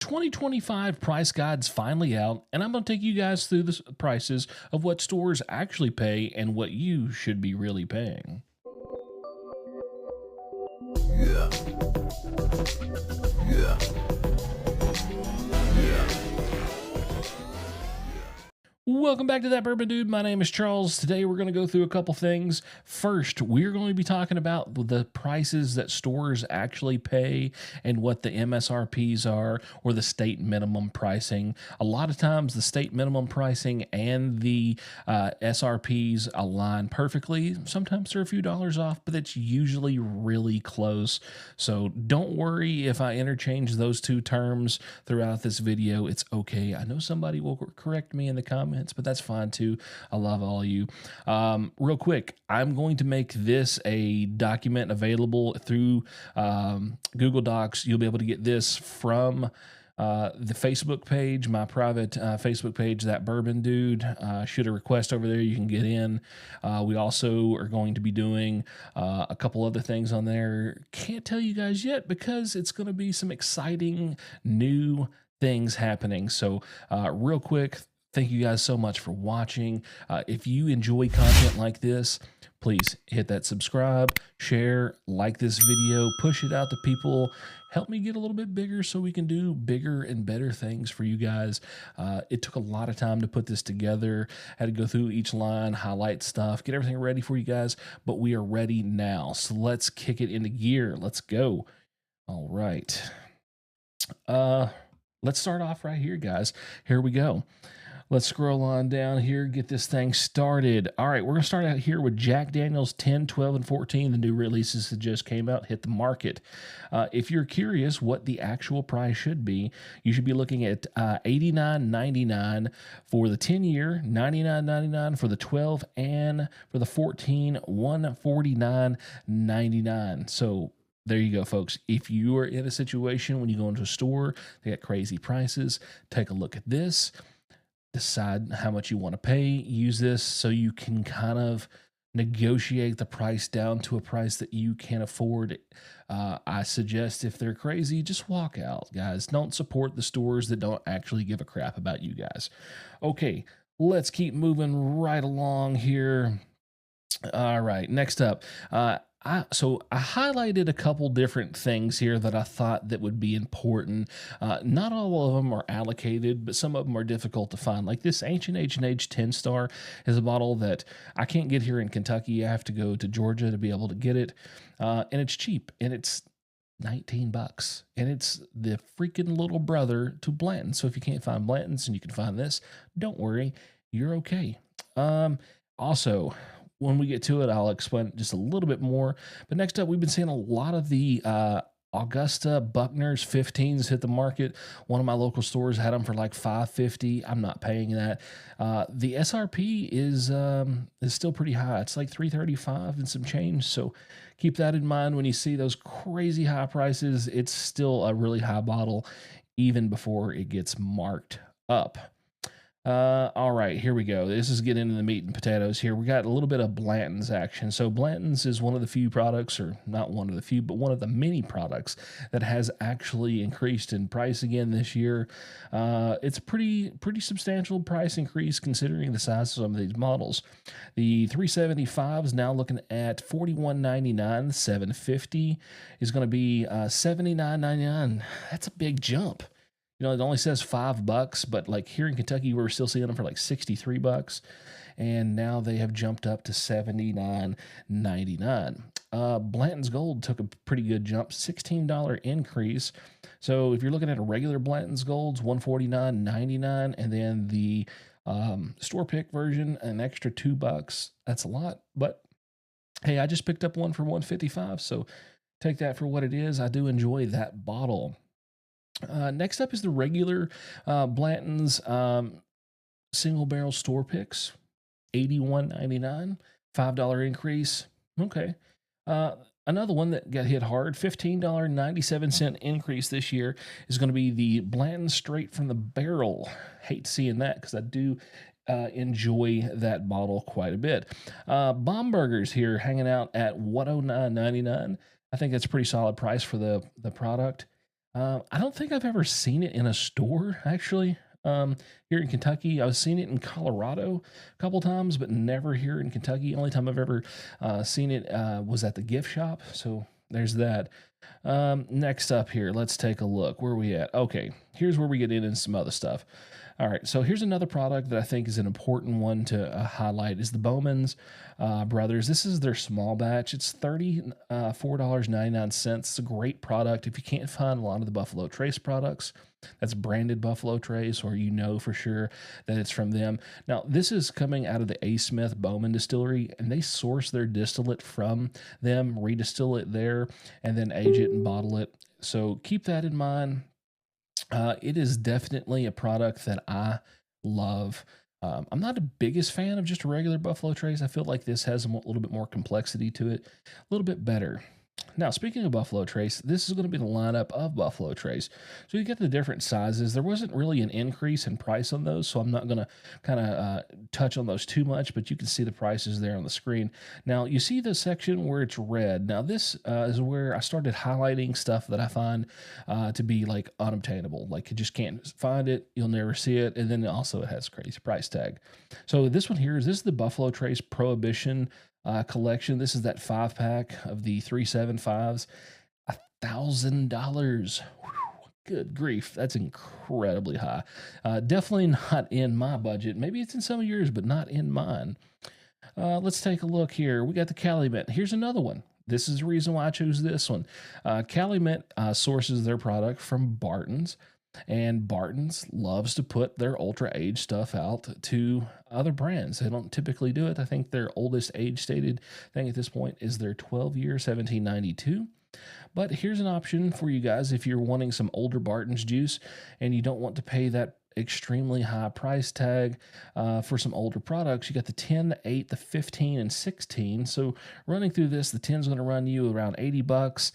2025 price guide's finally out, and I'm going to take you guys through the prices of what stores actually pay and what you should be really paying. Welcome back to That Bourbon Dude. My name is Charles. Today we're going to go through a couple things. First, we're going to be talking about the prices that stores actually pay and what the MSRPs are, or the state minimum pricing. A lot of times the state minimum pricing and the SRPs align perfectly. Sometimes they're a few dollars off, but it's usually really close. So don't worry if I interchange those two terms throughout this video. It's okay. I know somebody will correct me in the comments, but that's fine too. I love all of you. Real quick, I'm going to make this a document available through Google Docs. You'll be able to get this from the Facebook page, my private Facebook page, That Bourbon Dude. Shoot a request over there, you can get in. We also are going to be doing a couple other things on there. Can't tell you guys yet because it's going to be some exciting new things happening. So real quick, thank you guys so much for watching. If you enjoy content like this, please hit that subscribe, share, like this video, push it out to people. Help me get a little bit bigger so we can do bigger and better things for you guys. It took a lot of time to put this together. I had to go through each line, highlight stuff, get everything ready for you guys, but we are ready now. So let's kick it into gear. Let's go. All right. Let's start off right here, guys. Here we go. Let's scroll on down here, get this thing started. All right, we're going to start out here with Jack Daniel's 10, 12, and 14, the new releases that just came out, hit the market. If you're curious what the actual price should be, you should be looking at $89.99 for the 10-year, $99.99 for the 12, and for the 14, $149.99. So there you go, folks. If you are in a situation when you go into a store, they got crazy prices, take a look at this. Decide how much you want to pay. Use this so you can kind of negotiate the price down to a price that you can afford. I suggest if they're crazy, just walk out, guys. Don't support the stores that don't actually give a crap about you guys. Okay, let's keep moving right along here. All right, next up. I highlighted a couple different things here that I thought that would be important. Not all of them are allocated, but some of them are difficult to find. Like this Ancient H&H 10-star is a bottle that I can't get here in Kentucky. I have to go to Georgia to be able to get it. And it's cheap, and it's $19, and it's the freaking little brother to Blanton. So if you can't find Blanton's and you can find this, don't worry, you're okay. Also, when we get to it, I'll explain it just a little bit more. But next up, we've been seeing a lot of the Augusta Buckner's 15s hit the market. One of my local stores had them for like $5.50. I'm not paying that. The SRP is still pretty high. It's like $3.35 and some change. So keep that in mind when you see those crazy high prices. It's still a really high bottle, even before it gets marked up. All right, here we go. This is getting into the meat and potatoes here. We got a little bit of Blanton's action. So Blanton's is one of the few products, or not one of the few, but one of the many products that has actually increased in price again this year. It's a pretty substantial price increase considering the size of some of these models. The 375 is now looking at $41.99. 750 is going to be $79.99. That's a big jump. You know, it only says $5, but like here in Kentucky, we're still seeing them for like $63, and now they have jumped up to $79.99. Blanton's Gold took a pretty good jump, $16 increase. So if you're looking at a regular Blanton's Gold's $149.99, and then the store pick version, an extra $2. That's a lot, but hey, I just picked up one for $155, so take that for what it is. I do enjoy that bottle. Next up is the regular Blanton's single barrel store picks, $81.99, $5 increase. Okay. Another one that got hit hard, $15.97 increase this year is going to be the Blanton Straight from the Barrel. Hate seeing that because I do enjoy that bottle quite a bit. Bomb Burgers here hanging out at $109.99. I think that's a pretty solid price for the product. I don't think I've ever seen it in a store actually. Here in Kentucky, I've seen it in Colorado a couple times, but never here in Kentucky. Only time I've ever seen it was at the gift shop. So there's that. Next up here, let's take a look. Where are we at? Okay, here's where we get into some other stuff. All right, so here's another product that I think is an important one to highlight is the Bowman's Brothers. This is their small batch. It's $34.99. It's a great product. If you can't find a lot of the Buffalo Trace products, that's branded Buffalo Trace, or you know for sure that it's from them. Now, this is coming out of the A. Smith Bowman Distillery, and they source their distillate from them, redistill it there, and then age it and bottle it. So keep that in mind. It is definitely a product that I love. I'm not the biggest fan of just a regular Buffalo Trace. I feel like this has a little bit more complexity to it, a little bit better. Now, speaking of Buffalo Trace, this is going to be the lineup of Buffalo Trace. So you get the different sizes. There wasn't really an increase in price on those, so I'm not going to kind of touch on those too much, but you can see the prices there on the screen. Now, you see the section where it's red. Now, this is where I started highlighting stuff that I find to be like unobtainable. Like you just can't find it, you'll never see it, and then also it has a crazy price tag. So this one here is the Buffalo Trace Prohibition collection. This is that 5-pack of the 375s. $1,000. Good grief, that's incredibly high. Definitely not in my budget. Maybe it's in some of yours, but not in mine. Let's take a look here. We got the Calumet. Here's another one. This is the reason why I chose this one. Calumet sources their product from Barton's. And Barton's loves to put their ultra age stuff out to other brands. They don't typically do it. I think their oldest age stated thing at this point is their 12-year 1792. But here's an option for you guys if you're wanting some older Barton's juice and you don't want to pay that extremely high price tag for some older products. You got the 10, the 8, the 15, and 16. So running through this, the 10 is going to run you around $80.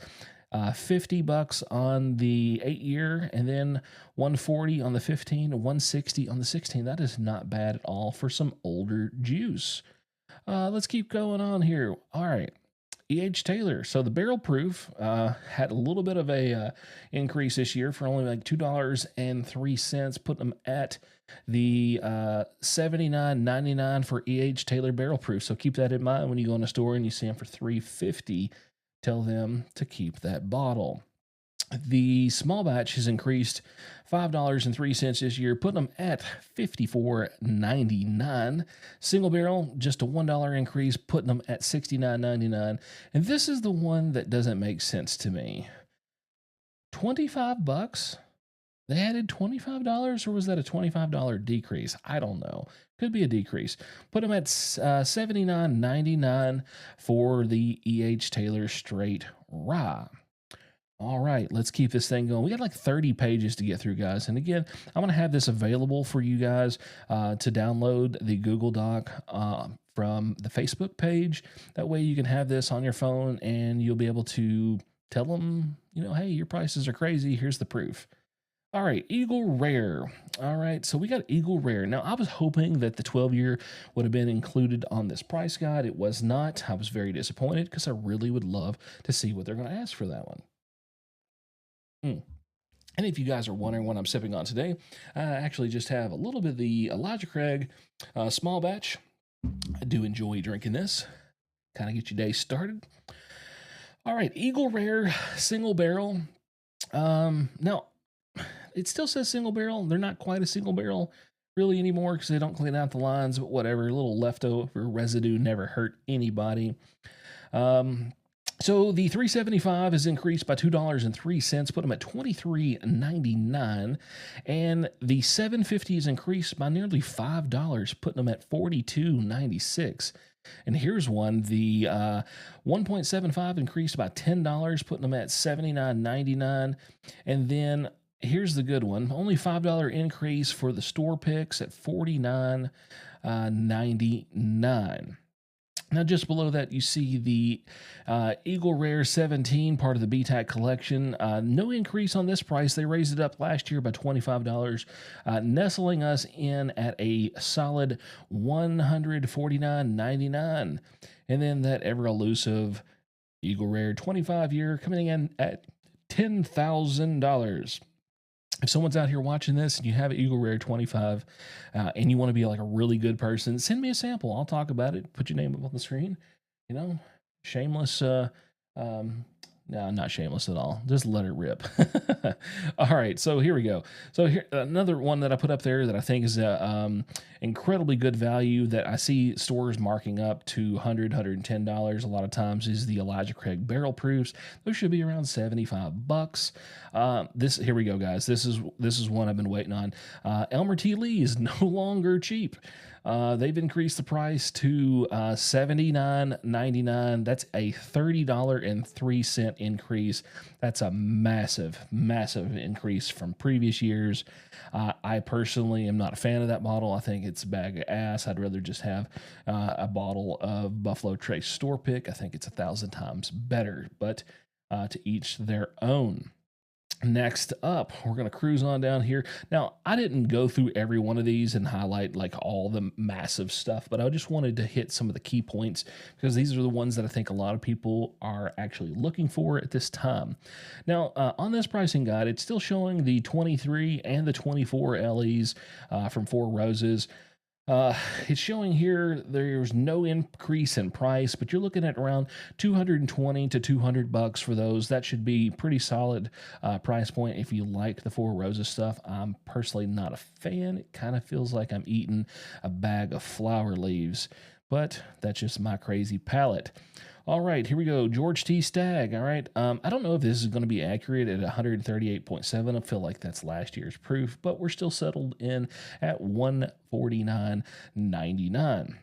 $50 on the 8-year, and then $140 on the 15, $160 on the 16. That is not bad at all for some older juice. Let's keep going on here. All right. E.H. Taylor. So the barrel proof had a little bit of a increase this year for only like $2.03, putting them at the $79.99 for E.H. Taylor barrel proof. So keep that in mind when you go in a store and you see them for $3.50. Tell them to keep that bottle. The small batch has increased $5.03 this year, putting them at $54.99. Single barrel, just a $1 increase, putting them at $69.99. And this is the one that doesn't make sense to me. $25? They added $25, or was that a $25 decrease? I don't know. Could be a decrease. Put them at $79.99 for the E.H. Taylor Straight Rye. All right, let's keep this thing going. We got like 30 pages to get through, guys. And again, I'm going to have this available for you guys to download the Google Doc from the Facebook page. That way you can have this on your phone and you'll be able to tell them, hey, your prices are crazy. Here's the proof. All right, Eagle Rare. All right, so we got Eagle Rare. Now, I was hoping that the 12-year would have been included on this price guide. It was not. I was very disappointed because I really would love to see what they're going to ask for that one. And if you guys are wondering what I'm sipping on today, I actually just have a little bit of the Elijah Craig small batch. I do enjoy drinking this. Kind of get your day started. All right, Eagle Rare single barrel. Now, it still says single barrel. They're not quite a single barrel really anymore because they don't clean out the lines, but whatever. A little leftover residue never hurt anybody. So the 375 is increased by $2.03, put them at $23.99, and the 750 is increased by nearly $5, putting them at $42.96. And here's one, the 1.75 increased by $10, putting them at $79.99, and then here's the good one, only $5 increase for the store picks at $49.99. Now, just below that, you see the Eagle Rare 17, part of the BTAC collection. No increase on this price. They raised it up last year by $25, nestling us in at a solid $149.99. And then that ever elusive Eagle Rare 25-year coming in at $10,000. If someone's out here watching this and you have an Eagle Rare 25 and you want to be like a really good person, send me a sample. I'll talk about it. Put your name up on the screen. You know, shameless. No, not shameless at all. Just let it rip. All right, so here we go. So here another one that I put up there that I think is incredibly good value that I see stores marking up to $100, $110 a lot of times is the Elijah Craig barrel proofs. Those should be around $75. This here we go, guys. This is one I've been waiting on. Elmer T. Lee is no longer cheap. They've increased the price to $79.99. That's a $30.03 increase. That's a massive, massive increase from previous years. I personally am not a fan of that bottle. I think it's a bag of ass. I'd rather just have a bottle of Buffalo Trace Store Pick. I think it's 1,000 times better, but to each their own. Next up, we're going to cruise on down here. Now, I didn't go through every one of these and highlight like all the massive stuff, but I just wanted to hit some of the key points because these are the ones that I think a lot of people are actually looking for at this time. Now, on this pricing guide, it's still showing the 23 and the 24 LEs from Four Roses. It's showing here there's no increase in price, but you're looking at around $220 to $200 for those. That should be pretty solid price point if you like the Four Roses stuff. I'm personally not a fan. It kind of feels like I'm eating a bag of flower leaves, but that's just my crazy palate. All right, here we go. George T. Stagg. All right. I don't know if this is going to be accurate at 138.7. I feel like that's last year's proof, but we're still settled in at $149.99.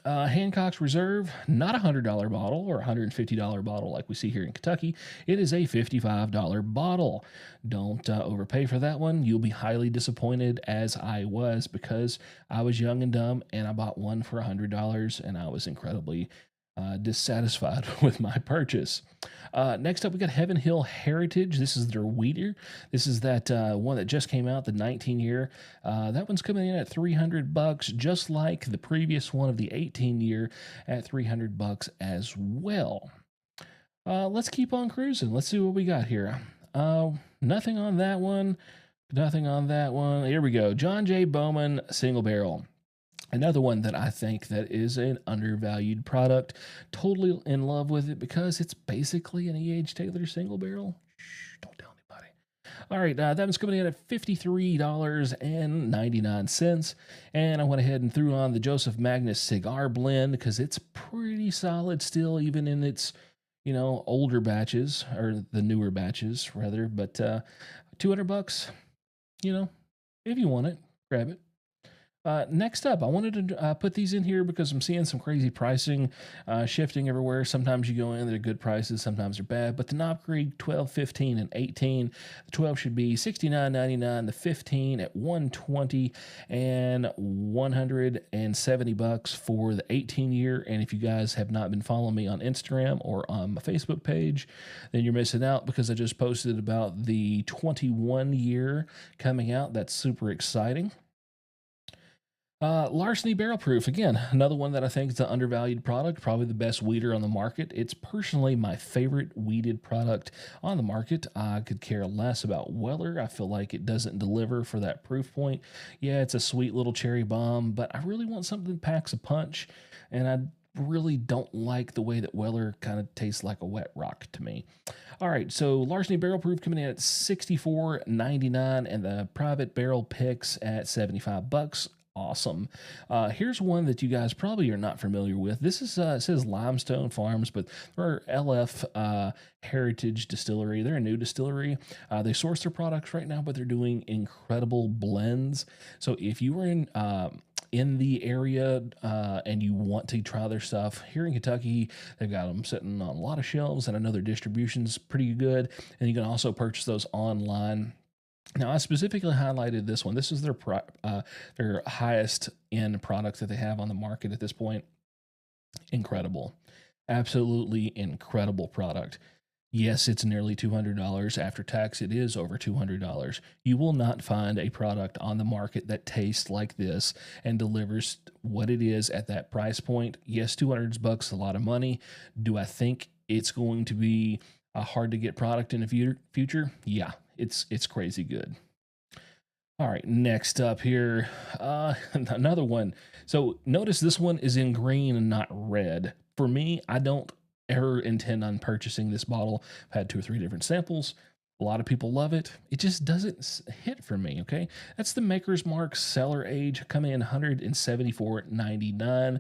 Hancock's Reserve, not a $100 bottle or $150 bottle like we see here in Kentucky. It is a $55 bottle. Don't overpay for that one. You'll be highly disappointed, as I was, because I was young and dumb and I bought one for $100 and I was incredibly dissatisfied with my purchase. Next up, we got Heaven Hill Heritage. This is their wheater. This is that one that just came out, the 19-year. That one's coming in at $300, just like the previous one of the 18-year at $300 as well. Let's keep on cruising. Let's see what we got here. Nothing on that one. Nothing on that one. Here we go. John J. Bowman Single Barrel. Another one that I think that is an undervalued product. Totally in love with it because it's basically an E.H. Taylor single barrel. Shh, don't tell anybody. All right, that one's coming in at $53.99. And I went ahead and threw on the Joseph Magnus Cigar Blend because it's pretty solid still, even in its, older batches, or the newer batches, rather. But $200, if you want it, grab it. Next up, I wanted to put these in here because I'm seeing some crazy pricing shifting everywhere. Sometimes you go in, they're good prices, sometimes they're bad. But the Knob Creek 12, 15, and 18, the 12 should be $69.99, the 15 at $120, and $170 for the 18-year. And if you guys have not been following me on Instagram or on my Facebook page, then you're missing out because I just posted about the 21-year coming out. That's super exciting. Larceny Barrel Proof, again, another one that I think is an undervalued product, probably the best weeder on the market. It's personally my favorite weeded product on the market. I could care less about Weller. I feel like it doesn't deliver for that proof point. Yeah, it's a sweet little cherry bomb, but I really want something that packs a punch, and I really don't like the way that Weller kind of tastes like a wet rock to me. All right, so Larceny Barrel Proof coming in at $64.99, and the Private Barrel Picks at $75. Awesome. Here's one that you guys probably are not familiar with. This is it says Limestone Farms, but they're LF Heritage Distillery. They're a new distillery. They source their products right now, but they're doing incredible blends. So if you were in the area and you want to try their stuff here in Kentucky, they've got them sitting on a lot of shelves, and I know their distribution's pretty good. And you can also purchase those online. Now, I specifically highlighted this one. This is their highest end product that they have on the market at this point. Incredible. Absolutely incredible product. Yes, it's nearly $200 after tax. It is over $200. You will not find a product on the market that tastes like this and delivers what it is at that price point. Yes, $200 is a lot of money. Do I think it's going to be a hard to get product in the future, yeah, it's crazy good. All right, next up here, another one. So notice this one is in green and not red. For me, I don't ever intend on purchasing this bottle. I've had 2 or 3 different samples. A lot of people love it. It just doesn't hit for me. Okay, that's the Maker's Mark Cellar Age, coming in 174.99.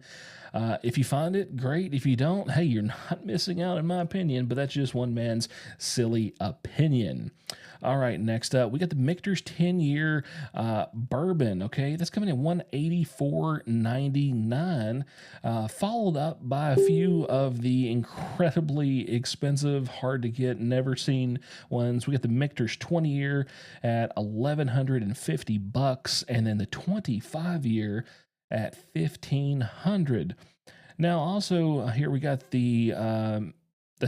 If you find it, great. If you don't, hey, you're not missing out, in my opinion. But that's just one man's silly opinion. All right, next up, we got the Michter's 10-year bourbon. Okay, that's coming in 184.99, followed up by a few of the incredibly expensive, hard to get, never seen ones. We got the Michter's 20-year at $1,150, and then the 25-year at $1,500. Now, also here we got the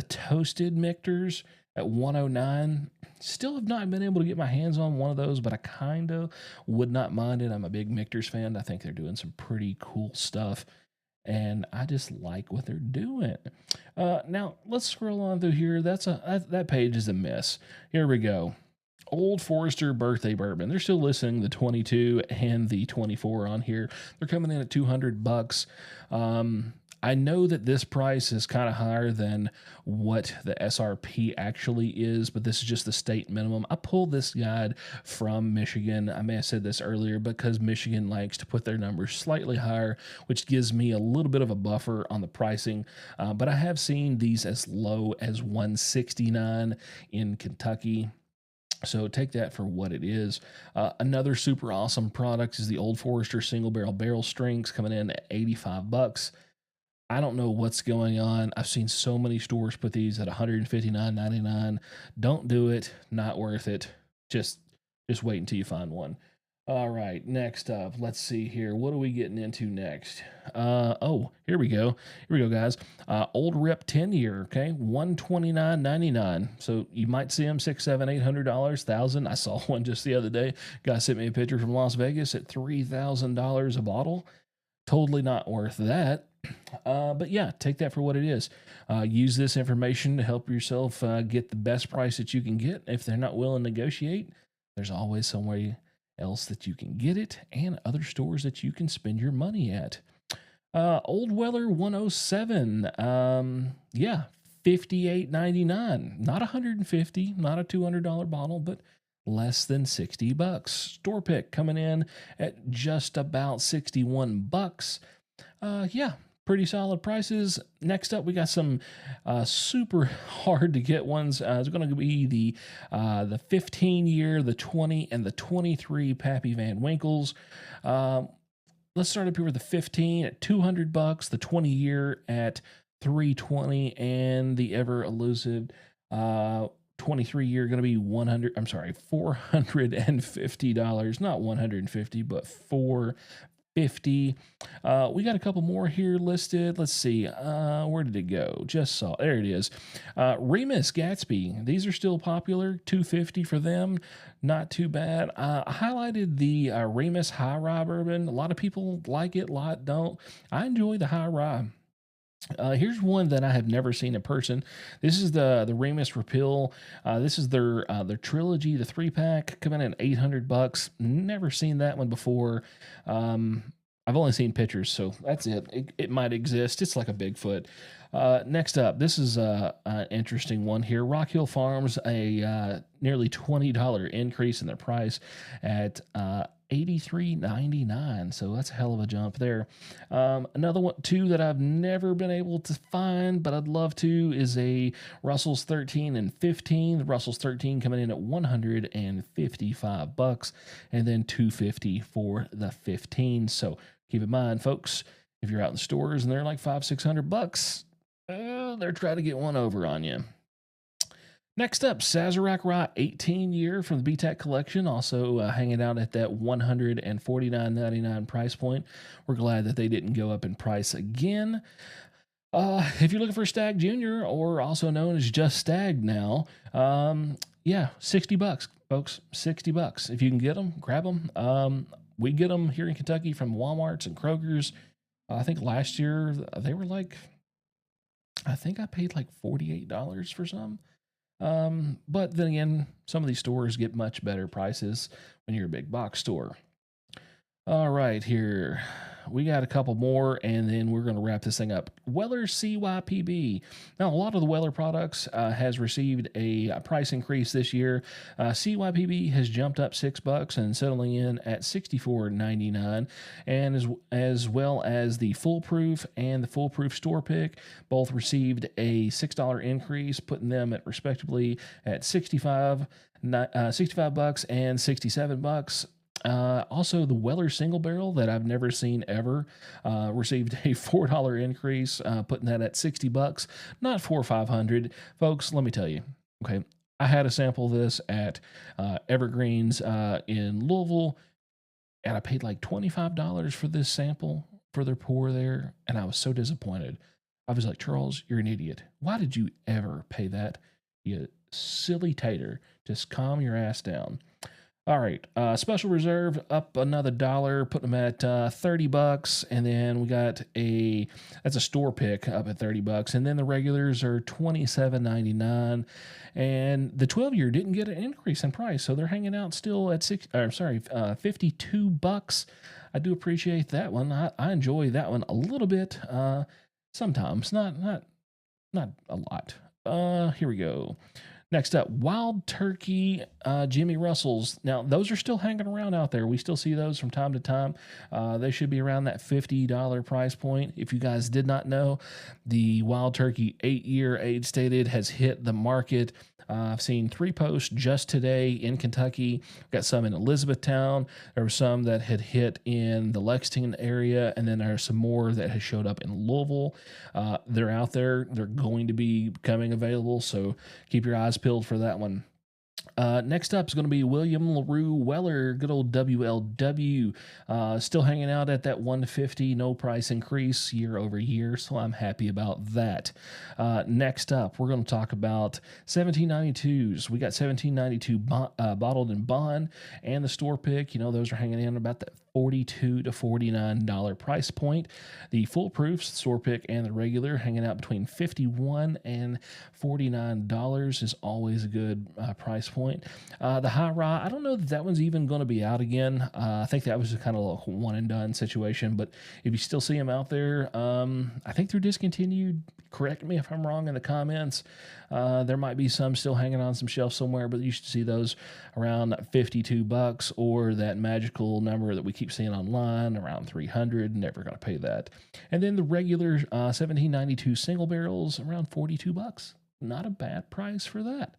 toasted Michter's at 109. Still have not been able to get my hands on one of those, but I kind of would not mind it. I'm a big Michter's fan. I think they're doing some pretty cool stuff, and I just like what they're doing. Now let's scroll on through here. That page is a mess. Here we go. Old Forester birthday bourbon. They're still listing the 22 and the 24 on here. They're coming in at $200. I know that this price is kind of higher than what the SRP actually is, but this is just the state minimum. I pulled this guide from Michigan. I may have said this earlier, because Michigan likes to put their numbers slightly higher, which gives me a little bit of a buffer on the pricing. But I have seen these as low as $169 in Kentucky. So take that for what it is. Another super awesome product is the Old Forester Single Barrel Strengths, coming in at $85. I don't know what's going on. I've seen so many stores put these at $159.99. Don't do it. Not worth it. Just wait until you find one. All right, next up, let's see here. What are we getting into next? Oh, here we go. Here we go, guys. Old Rip 10-year, okay, $129.99. So you might see them $600, $700, $800, $1,000. I saw one just the other day. Guy sent me a picture from Las Vegas at $3,000 a bottle. Totally not worth that. But yeah, take that for what it is. Use this information to help yourself get the best price that you can get. If they're not willing to negotiate, there's always somewhere else that you can get it, and other stores that you can spend your money at. Old Weller 107. Yeah, $58.99. Not $150, not a $200 bottle, but less than $60. Store pick coming in at just about $61. Yeah, pretty solid prices. Next up, we got some super hard to get ones. It's going to be the 15-year, the 20, and the 23 Pappy Van Winkles. Let's start up here with the 15 at $200, the 20-year at $320, and the ever elusive 23-year going to be $450. Not 150, but $450. We got a couple more here listed. Let's see. Where did it go? Just saw. There it is. Remus Gatsby. These are still popular. $250 for them. Not too bad. I highlighted the Remus High Rye bourbon. A lot of people like it. A lot don't. I enjoy the High Rye. Here's one that I have never seen in person. This is the Remus Repeal. This is their trilogy, the 3-pack, coming in at $800. Never seen that one before. I've only seen pictures, so that's it. It might exist. It's like a Bigfoot. Next up, this is an interesting one here. Rock Hill Farms, a nearly $20 increase in their price at $83.99. So that's a hell of a jump there. Another one, too, that I've never been able to find, but I'd love to, is a Russell's 13 and 15. The Russell's 13 coming in at $155, and then $250 for the 15. So keep in mind, folks, if you're out in the stores and they're like $500-600, they're trying to get one over on you. Next up, Sazerac Rye 18-year from the BTAC collection, also hanging out at that $149.99 price point. We're glad that they didn't go up in price again. If you're looking for Stag Junior, or also known as just Stag now, yeah, $60, folks, $60. If you can get them, grab them. We get them here in Kentucky from Walmarts and Kroger's. I think last year they were like, I think I paid like $48 for some. But then again, some of these stores get much better prices when you're a big box store. All right, here we got a couple more, and then we're going to wrap this thing up. Weller CYPB. Now, a lot of the Weller products has received a price increase this year. CYPB has jumped up $6 and settling in at $64.99, and as well as the Foolproof and the Foolproof Store Pick both received a $6 increase, putting them at respectively at $65 and $67. Also, the Weller single barrel that I've never seen ever received a $4 increase, putting that at $60, not $400 or $500. Folks, let me tell you, okay, I had a sample of this at Evergreens in Louisville, and I paid like $25 for this sample for their pour there, and I was so disappointed. I was like, Charles, you're an idiot. Why did you ever pay that? You silly tater. Just calm your ass down. All right, special reserve up another dollar, putting them at $30, and then we got that's a store pick up at $30, and then the regulars are $27.99, and the 12-year didn't get an increase in price, so they're hanging out still at $52. I do appreciate that one. I enjoy that one a little bit, sometimes, not a lot. Here we go. Next up, Wild Turkey Jimmy Russells. Now, those are still hanging around out there. We still see those from time to time. They should be around that $50 price point. If you guys did not know, the Wild Turkey 8-year age stated has hit the market. I've seen 3 posts just today in Kentucky. Got some in Elizabethtown. There were some that had hit in the Lexington area, and then there are some more that has showed up in Louisville. They're out there. They're going to be becoming available, so keep your eyes peeled for that one. Next up is going to be William LaRue Weller, good old WLW, still hanging out at that 150, no price increase year over year, so I'm happy about that. Next up, we're going to talk about 1792s. We got 1792 bottled in bond and the store pick. You know, those are hanging in about that $42 to $49 price point. The Foolproofs, store pick, and the regular hanging out between $51 and $49 is always a good price point. The High Rye, I don't know that one's even going to be out again. I think that was kind of a one and done situation, but if you still see them out there, I think they're discontinued. Correct me if I'm wrong in the comments. There might be some still hanging on some shelf somewhere, but you should see those around $52 or that magical number that we keep seeing online around $300. Never going to pay that. And then the regular 1792 single barrels around $42. Not a bad price for that.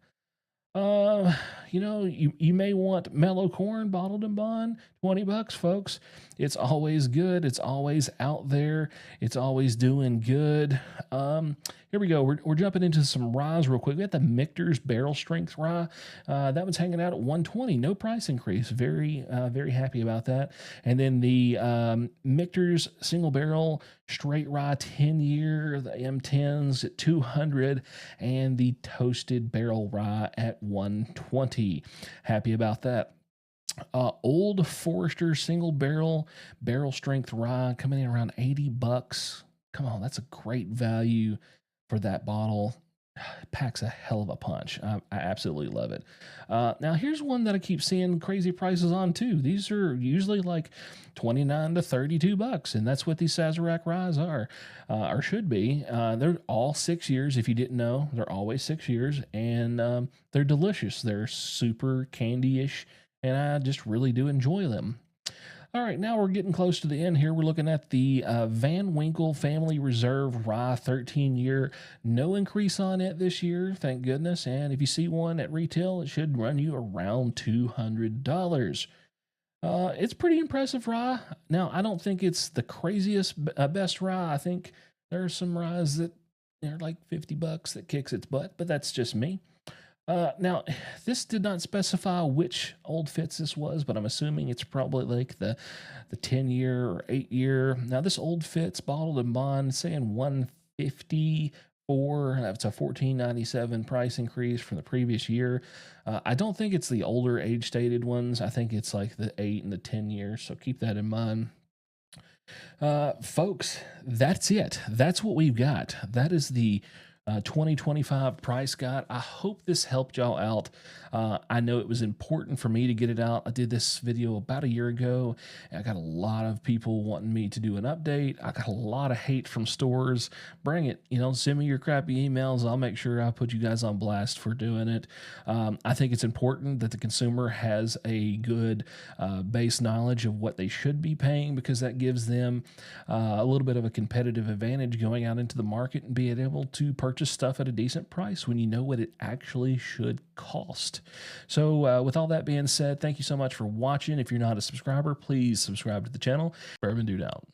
You may want mellow corn bottled in bond, $20, folks. It's always good. It's always out there. It's always doing good. Here we go. We're jumping into some ryes real quick. We got the Michter's Barrel Strength Rye. That one's hanging out at $120. No price increase. Very happy about that. And then the Michter's Single Barrel Straight Rye 10-year, the M10s at $200, and the Toasted Barrel Rye at $120. Happy about that. Old Forester Single Barrel Strength Rye coming in around $80. Come on, that's a great value for that bottle. It packs a hell of a punch. I absolutely love it. Now, here's one that I keep seeing crazy prices on too. These are usually like $29 to $32, and that's what these Sazerac ryes are, or should be. They're all 6 years. If you didn't know, they're always 6 years, and they're delicious. They're super candy-ish, and I just really do enjoy them. All right, now we're getting close to the end here. We're looking at the Van Winkle Family Reserve Rye 13-year. No increase on it this year, thank goodness. And if you see one at retail, it should run you around $200. It's pretty impressive rye. Now, I don't think it's the craziest, best rye. I think there are some ryes that are like $50 that kicks its butt, but that's just me. Now, this did not specify which Old Fitz this was, but I'm assuming it's probably like the 10-year or 8-year. Now, this Old Fitz bottled in bond saying $154. That's a $14.97 price increase from the previous year. I don't think it's the older age stated ones. I think it's like the 8 and the 10 years, so keep that in mind. Folks, that's it. That's what we've got. That is the 2025 price guide. I hope this helped y'all out. I know it was important for me to get it out. I did this video about a year ago. And I got a lot of people wanting me to do an update. I got a lot of hate from stores. Bring it. Send me your crappy emails. I'll make sure I put you guys on blast for doing it. I think it's important that the consumer has a good base knowledge of what they should be paying, because that gives them a little bit of a competitive advantage going out into the market and being able to purchase stuff at a decent price when you know what it actually should cost. So with all that being said, thank you so much for watching. If you're not a subscriber, please subscribe to the channel. Bourbon Dude out.